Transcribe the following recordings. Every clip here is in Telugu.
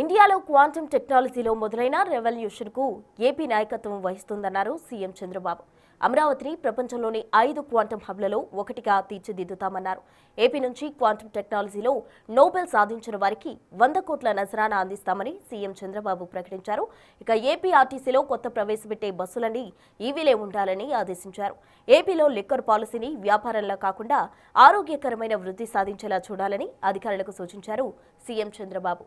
ఇండియాలో క్వాంటమ్ టెక్నాలజీలో మొదలైన రెవల్యూషన్కు ఏపీ నాయకత్వం వహిస్తుందన్నారు సీఎం చంద్రబాబు. అమరావతిని ప్రపంచంలోని 5 క్వాంటమ్ హబ్లలో ఒకటిగా తీర్చిదిద్దుతామన్నారు. ఏపీ నుంచి క్వాంటమ్ టెక్నాలజీలో నోబెల్ సాధించిన వారికి 100 కోట్ల నజరానా అందిస్తామని సీఎం చంద్రబాబు ప్రకటించారు. ఇక ఏపీ ఆర్టీసీలో కొత్త ప్రవేశపెట్టే బస్సులన్నీ ఈవీలే ఉండాలని ఆదేశించారు. ఏపీలో లిక్కర్ పాలసీని వ్యాపారంలా కాకుండా ఆరోగ్యకరమైన వృద్ధి సాధించేలా చూడాలని అధికారులకు సూచించారు సీఎం చంద్రబాబు.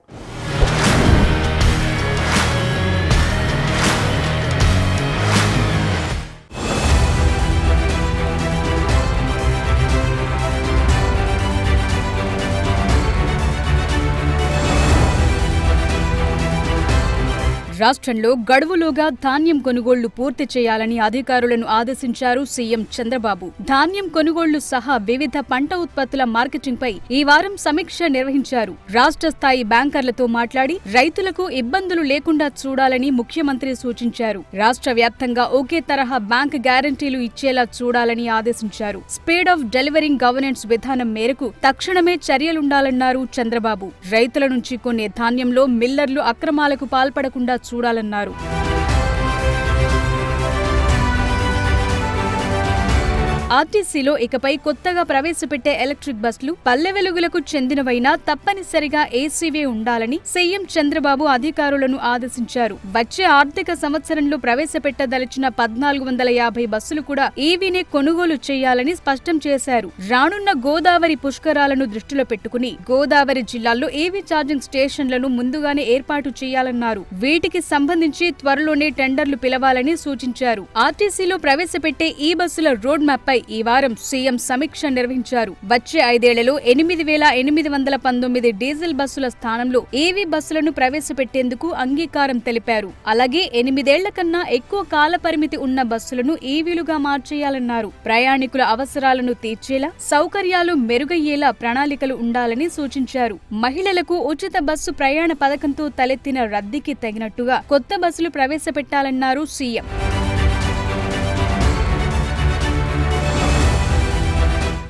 రాష్ట్రంలో గడువులోగా ధాన్యం కొనుగోళ్లు పూర్తి చేయాలని అధికారులను ఆదేశించారు సీఎం చంద్రబాబు. ధాన్యం కొనుగోళ్లు సహా వివిధ పంట ఉత్పత్తుల మార్కెటింగ్పై ఈ వారం సమీక్ష నిర్వహించారు. రాష్ట్ర స్థాయి బ్యాంకర్లతో మాట్లాడి రైతులకు ఇబ్బందులు లేకుండా చూడాలని ముఖ్యమంత్రి సూచించారు. రాష్ట్ర వ్యాప్తంగా ఒకే తరహా బ్యాంక్ గ్యారంటీలు ఇచ్చేలా చూడాలని ఆదేశించారు. స్పీడ్ ఆఫ్ డెలివరింగ్ గవర్నెన్స్ విధానం మేరకు తక్షణమే చర్యలుండాలన్నారు చంద్రబాబు. రైతుల నుంచి కొనే ధాన్యంలో మిల్లర్లు అక్రమాలకు పాల్పడకుండా చూడాలన్నారు. ఆర్టీసీలో ఇకపై కొత్తగా ప్రవేశపెట్టే ఎలక్ట్రిక్ బస్సులు పల్లె వెలుగులకు చెందినవైనా తప్పనిసరిగా ఏసీవే ఉండాలని సీఎం చంద్రబాబు అధికారులను ఆదేశించారు. వచ్చే ఆర్థిక సంవత్సరంలో ప్రవేశపెట్టదలిచిన 1450 బస్సులు కూడా ఈవీనే కొనుగోలు చేయాలని స్పష్టం చేశారు. రానున్న గోదావరి పుష్కరాలను దృష్టిలో పెట్టుకుని గోదావరి జిల్లాల్లో ఈవీ ఛార్జింగ్ స్టేషన్లను ముందుగానే ఏర్పాటు చేయాలన్నారు. వీటికి సంబంధించి త్వరలోనే టెండర్లు పిలవాలని సూచించారు. ఆర్టీసీలో ప్రవేశపెట్టే ఈ బస్సుల రోడ్ మ్యాప్ ఈ వారం సీఎం సమీక్ష నిర్వహించారు. వచ్చే 5 ఏళ్లలో 8819 డీజిల్ బస్సుల స్థానంలో ఈవీ బస్సులను ప్రవేశపెట్టేందుకు అంగీకారం తెలిపారు. అలాగే 8 ఏళ్ల కన్నా ఎక్కువ కాల పరిమితి ఉన్న బస్సులను ఈవీలుగా మార్చేయాలన్నారు. ప్రయాణికుల అవసరాలను తీర్చేలా సౌకర్యాలు మెరుగయ్యేలా ప్రణాళికలు ఉండాలని సూచించారు. మహిళలకు ఉచిత బస్సు ప్రయాణ పథకంతో తలెత్తిన రద్దీకి తగినట్టుగా కొత్త బస్సులు ప్రవేశపెట్టాలన్నారు సీఎం.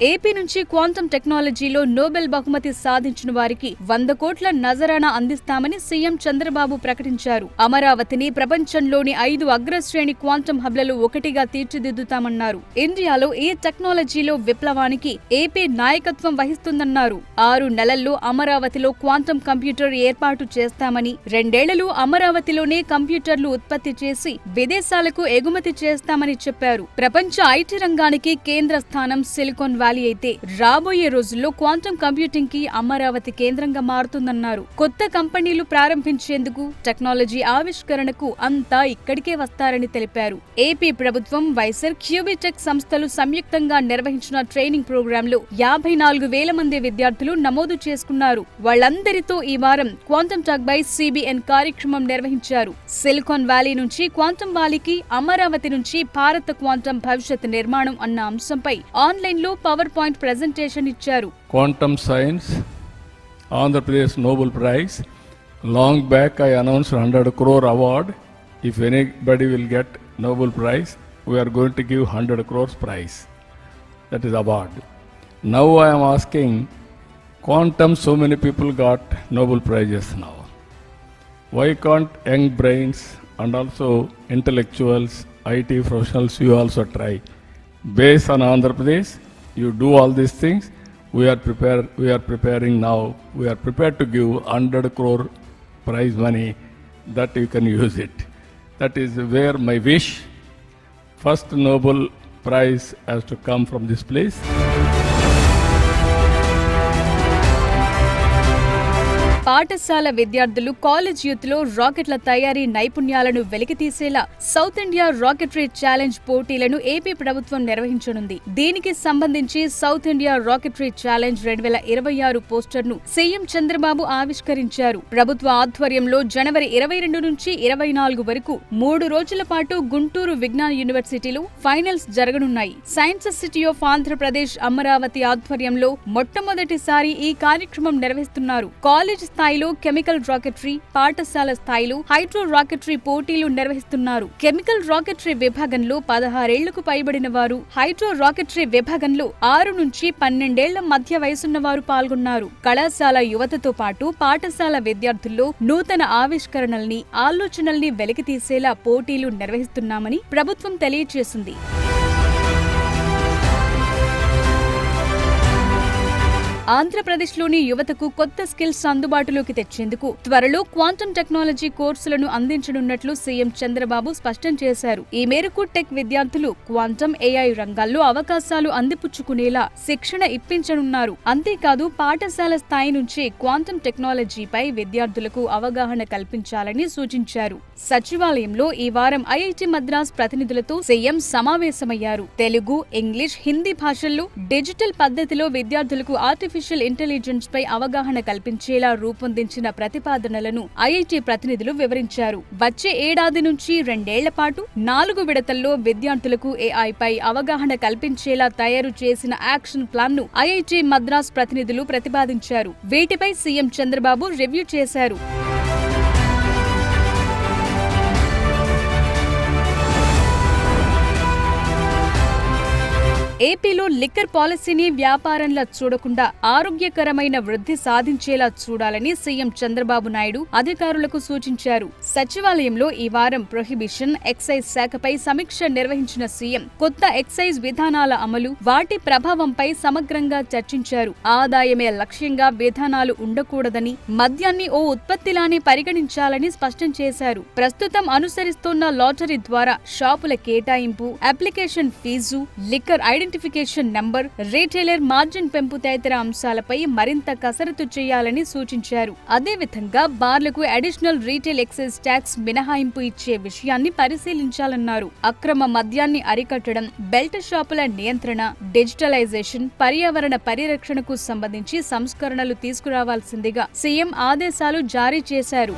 ఏపీ నుంచి క్వాంటమ్ టెక్నాలజీలో నోబెల్ బహుమతి సాధించిన వారికి 100 కోట్ల నజరానా అందిస్తామని సీఎం చంద్రబాబు ప్రకటించారు. అమరావతిని ప్రపంచంలోని 5 అగ్రశ్రేణి క్వాంటమ్ హబ్లలో ఒకటిగా తీర్చిదిద్దుతామన్నారు. ఇండియాలో ఈ టెక్నాలజీలో విప్లవానికి ఏపీ నాయకత్వం వహిస్తుందన్నారు. 6 నెలల్లో అమరావతిలో క్వాంటమ్ కంప్యూటర్ ఏర్పాటు చేస్తామని, 2 ఏళ్లలో అమరావతిలోనే కంప్యూటర్లు ఉత్పత్తి చేసి విదేశాలకు ఎగుమతి చేస్తామని చెప్పారు. ప్రపంచ ఐటీ రంగానికి కేంద్ర స్థానం సిలికాన్ వ్యాలీ అయితే రాబోయే రోజుల్లో క్వాంటమ్ కంప్యూటింగ్ కి అమరావతి కేంద్రంగా మారుతుందన్నారు. కొత్త కంపెనీలు ప్రారంభించేందుకు, టెక్నాలజీ ఆవిష్కరణకు అంతా ఇక్కడికే వస్తారని తెలిపారు. ఏపీ ప్రభుత్వం, వైసర్, క్యూబిటెక్ సంస్థలు సంయుక్తంగా నిర్వహించిన ట్రైనింగ్ ప్రోగ్రామ్ లో 54,000 మంది విద్యార్థులు నమోదు చేసుకున్నారు. వాళ్ళందరితో ఈ వారం క్వాంటమ్ టాక్ బై సిబిఎన్ కార్యక్రమం నిర్వహించారు. సిలికాన్ వ్యాలీ నుంచి క్వాంటమ్ వ్యాలీకి, అమరావతి నుంచి భారత క్వాంటమ్ భవిష్యత్ నిర్మాణం అన్న అంశంపై ఆన్లైన్ లో పవర్ పాయింట్ ప్రెజెంటేషన్ ఇచ్చారు. Quantum Science, Andhra Pradesh Nobel Prize. Long back I announced 100 crore award. If anybody will get Nobel Prize, we are going to give 100 crores prize. That is award. Now I am asking, quantum, so many people got Nobel Prizes now. Why can't young brains and also intellectuals, IT professionals, you also try? Based on Andhra Pradesh, you do all these things. We are preparing now. We are prepared to give 100 crore prize money that you can use it. That is where my wish. First Nobel Prize has to come from this place. పాఠశాల విద్యార్థులు, కాలేజ్ యూత్ లో రాకెట్ల తయారీ నైపుణ్యాలను వెలికితీసేలా సౌత్ ఇండియా రాకెటరీ ఛాలెంజ్ పోటీలను ఏపీ ప్రభుత్వం నిర్వహించనుంది. దీనికి సంబంధించి సౌత్ ఇండియా రాకెటరీ ఛాలెంజ్ 2026 పోస్టర్ను సీఎం చంద్రబాబు ఆవిష్కరించారు. ప్రభుత్వ ఆధ్వర్యంలో జనవరి 22 నుంచి 24 వరకు 3 రోజుల పాటు గుంటూరు విజ్ఞాన యూనివర్సిటీలో ఫైనల్స్ జరగనున్నాయి. Science city of Andhra Pradesh Amaravati ఆధ్వర్యంలో మొట్టమొదటిసారి ఈ కార్యక్రమం నిర్వహిస్తున్నారు. కాలేజ్ స్థాయిలో కెమికల్ రాకెటరీ, పాఠశాల స్థాయిలో హైడ్రో రాకెటరీ పోటీలు నిర్వహిస్తున్నారు. కెమికల్ రాకెటరీ విభాగంలో 16 ఏళ్లకు పైబడిన వారు, హైడ్రో రాకెటరీ విభాగంలో 6 నుంచి 12 ఏళ్ల మధ్య వయసున్న వారు పాల్గొన్నారు. కళాశాల యువతతో పాటు పాఠశాల విద్యార్థుల్లో నూతన ఆవిష్కరణల్ని, ఆలోచనల్ని వెలికితీసేలా పోటీలు నిర్వహిస్తున్నామని ప్రభుత్వం తెలియజేసింది. ఆంధ్రప్రదేశ్లోని యువతకు కొత్త స్కిల్స్ అందుబాటులోకి తెచ్చేందుకు త్వరలో క్వాంటం టెక్నాలజీ కోర్సులను అందించనున్నట్లు సీఎం చంద్రబాబు స్పష్టం చేశారు. ఈ మేరకు టెక్ విద్యార్థులు క్వాంటం, ఏఐ రంగాల్లో అవకాశాలు అందిపుచ్చుకునేలా శిక్షణ ఇప్పించనున్నారు. అంతేకాదు పాఠశాల స్థాయి నుంచే క్వాంటం టెక్నాలజీపై విద్యార్థులకు అవగాహన కల్పించాలని సూచించారు. సచివాలయంలో ఈ వారం ఐఐటి మద్రాస్ ప్రతినిధులతో సీఎం సమావేశమయ్యారు. తెలుగు, ఇంగ్లీష్, హిందీ భాషల్లో డిజిటల్ పద్ధతిలో విద్యార్థులకు ఆర్టిఫిషియల్ ఇంటెలిజెన్స్ పై అవగాహన కల్పించేలా రూపొందించిన ప్రతిపాదనలను ఐఐటి ప్రతినిధులు వివరించారు. వచ్చే ఏడాది నుంచి 2 ఏళ్ల పాటు 4 విడతల్లో విద్యార్థులకు ఏఐ పై అవగాహన కల్పించేలా తయారు చేసిన యాక్షన్ ప్లాన్ ను ఐఐటి మద్రాస్ ప్రతినిధులు ప్రతిపాదించారు. వీటిపై సీఎం చంద్రబాబు రివ్యూ చేశారు. ఏపీలో లిక్కర్ పాలసీని వ్యాపారంలా చూడకుండా ఆరోగ్యకరమైన వృద్ధి సాధించేలా చూడాలని సీఎం చంద్రబాబు నాయుడు అధికారులకు సూచించారు. సచివాలయంలో ఈ వారం ప్రొహిబిషన్, ఎక్సైజ్ శాఖపై సమీక్ష నిర్వహించిన సీఎం కొత్త ఎక్సైజ్ విధానాల అమలు, వాటి ప్రభావంపై సమగ్రంగా చర్చించారు. ఆదాయమే లక్ష్యంగా విధానాలు ఉండకూడదని, మద్యాన్ని ఓ ఉత్పత్తిలానే పరిగణించాలని స్పష్టం చేశారు. ప్రస్తుతం అనుసరిస్తోన్న లాటరీ ద్వారా షాపుల కేటాయింపు, application fee, liquor identification number, retailer margin పెంపు తదితర అంశాలపై మరింత కసరత్తు చేయాలని సూచించారు. అదేవిధంగా బార్లకు అడిషనల్ రీటైల్ ఎక్సైజ్ ట్యాక్స్ మినహాయింపు ఇచ్చే విషయాన్ని పరిశీలించాలన్నారు. అక్రమ మద్యాన్ని అరికట్టడం, బెల్ట్ షాపుల నియంత్రణ, డిజిటలైజేషన్, పర్యావరణ పరిరక్షణకు సంబంధించి సంస్కరణలు తీసుకురావాల్సిందిగా సీఎం ఆదేశాలు జారీ చేశారు.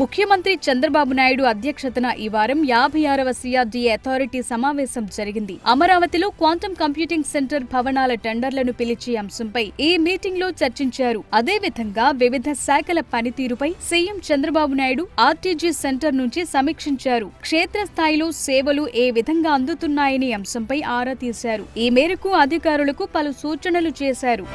ముఖ్యమంత్రి చంద్రబాబు నాయుడు అధ్యక్షతన ఈ వారం 56వ సిఆర్డీఏ అథారిటీ సమావేశం జరిగింది. అమరావతిలో క్వాంటం కంప్యూటింగ్ సెంటర్ భవనాల టెండర్లను పిలిచే అంశంపై ఈ మీటింగ్ లో చర్చించారు. అదేవిధంగా వివిధ శాఖల పనితీరుపై CM Chandrababu Naidu RTG centre నుంచి సమీక్షించారు. క్షేత్రస్థాయిలో సేవలు ఏ విధంగా అందుతున్నాయనే అంశంపై ఆరా తీశారు. ఈ మేరకు అధికారులకు పలు సూచనలు చేశారు.